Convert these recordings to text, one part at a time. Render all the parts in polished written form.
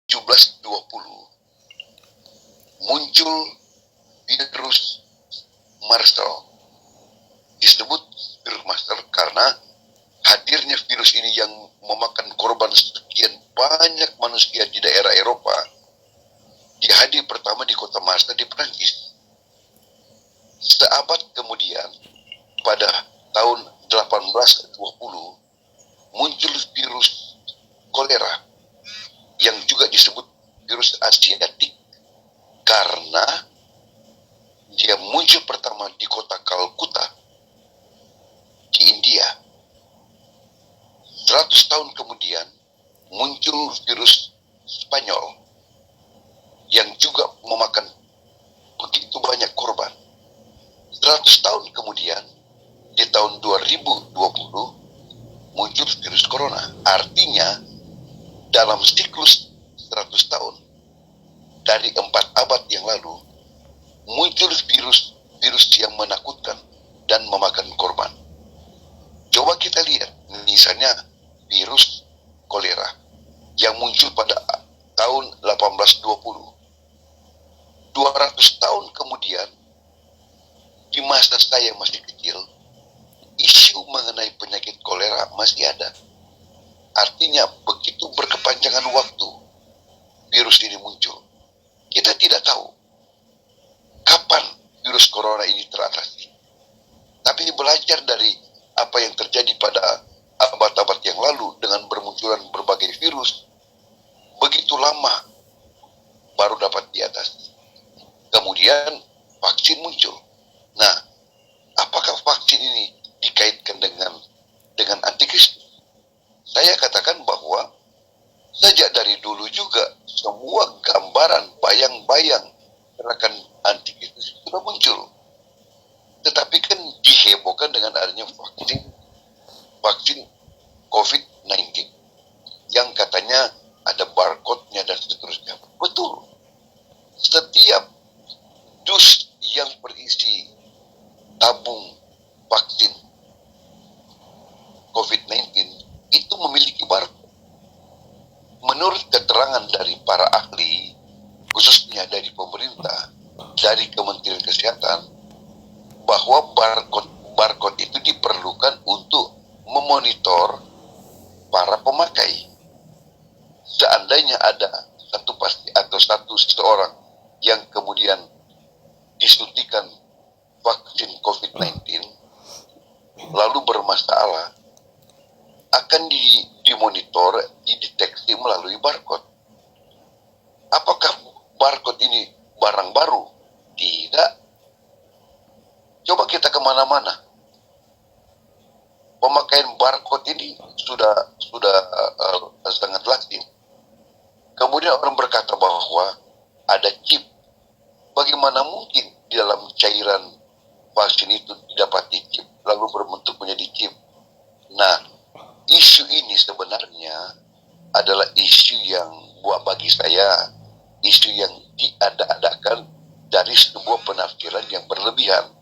1720 muncul virus Marshall. Disebut virus Marshall karena hadirnya virus ini yang memakan korban sekian banyak manusia di daerah Eropa. Hadir pertama di kota Marseille di Prancis. Seabad kemudian, pada tahun 1820, muncul virus kolera yang juga disebut virus Asiatik karena dia muncul pertama di kota Kalkuta di India. 100 tahun kemudian muncul virus Spanyol yang juga memakan begitu banyak korban. 100 tahun kemudian, di tahun 2020, muncul virus corona. Artinya, dalam siklus 100 tahun, dari 4 abad yang lalu, muncul virus yang menakutkan dan memakan korban. Coba kita lihat, misalnya virus kolera yang muncul pada tahun 1820. 200 tahun kemudian, di masa saya masih kecil, isu mengenai penyakit kolera masih ada. Artinya begitu berkepanjangan waktu virus ini muncul. Kita tidak tahu kapan virus corona ini teratasi. Tapi belajar dari apa yang terjadi pada abad-abad yang lalu dengan bermunculan berbagai virus, begitu lama baru dapat diatasi. Kemudian vaksin muncul. Nah, apakah vaksin ini dikaitkan dengan antikristus? Saya katakan bahwa sejak dari dulu juga semua gambaran bayang-bayang gerakan antikristus sudah muncul. Tetapi kan dihebohkan dengan adanya vaksin COVID-19 yang katanya ada barcode-nya dan seterusnya. Betul. Setiap dus yang berisi tabung vaksin COVID-19 itu memiliki barcode. Menurut keterangan dari para ahli, khususnya dari pemerintah, dari Kementerian Kesehatan, bahwa barcode itu diperlukan untuk memonitor para pemakai. Seandainya ada satu pasti atau seseorang yang kemudian disuntikan vaksin COVID-19 lalu bermasalah, akan dimonitor, dideteksi melalui barcode. Apakah barcode ini barang baru? Tidak. Coba kita kemana-mana, pemakaian barcode ini sudah sangat lazim. Kemudian orang berkata bahwa ada chip. Bagaimana mungkin di dalam cairan vaksin itu didapati chip, lalu berbentuk menjadi chip? Nah, isu ini sebenarnya adalah isu yang buat bagi saya, isu yang diada-adakan dari sebuah penafsiran yang berlebihan.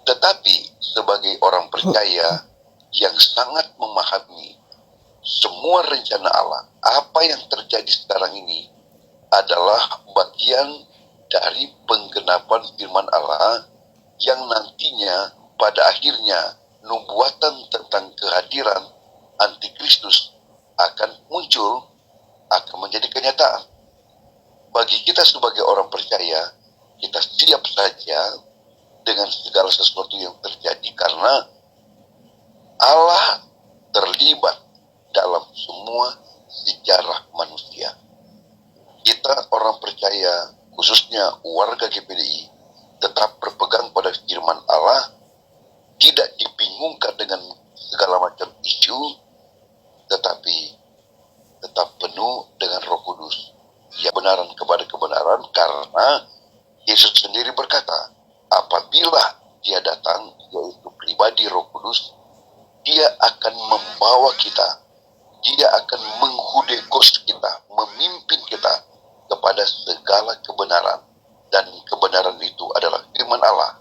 Tetapi sebagai orang percaya yang sangat memahami semua rencana Allah, apa yang terjadi sekarang ini adalah bagian dari penggenapan firman Allah yang nantinya pada akhirnya nubuatan tentang kehadiran antikristus akan muncul, akan menjadi kenyataan. Bagi kita sebagai orang percaya, kita siap saja dengan segala sesuatu yang terjadi karena Allah terlibat dalam semua sejarah manusia. Kita orang percaya, khususnya warga GPDI, tetap berpegang pada firman Allah, tidak dibingungkan dengan segala macam isu, tetapi tetap penuh dengan Roh Kudus. Ya, kebenaran kepada kebenaran, karena Yesus sendiri berkata, apabila dia datang, yaitu pribadi Roh Kudus, dia akan membawa kita, dia akan menghudegos kita, memimpin kita kepada segala kebenaran. Dan kebenaran itu adalah firman Allah,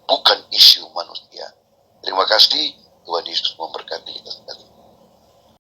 bukan isu manusia. Terima kasih, Tuhan Yesus memberkati kita sekali.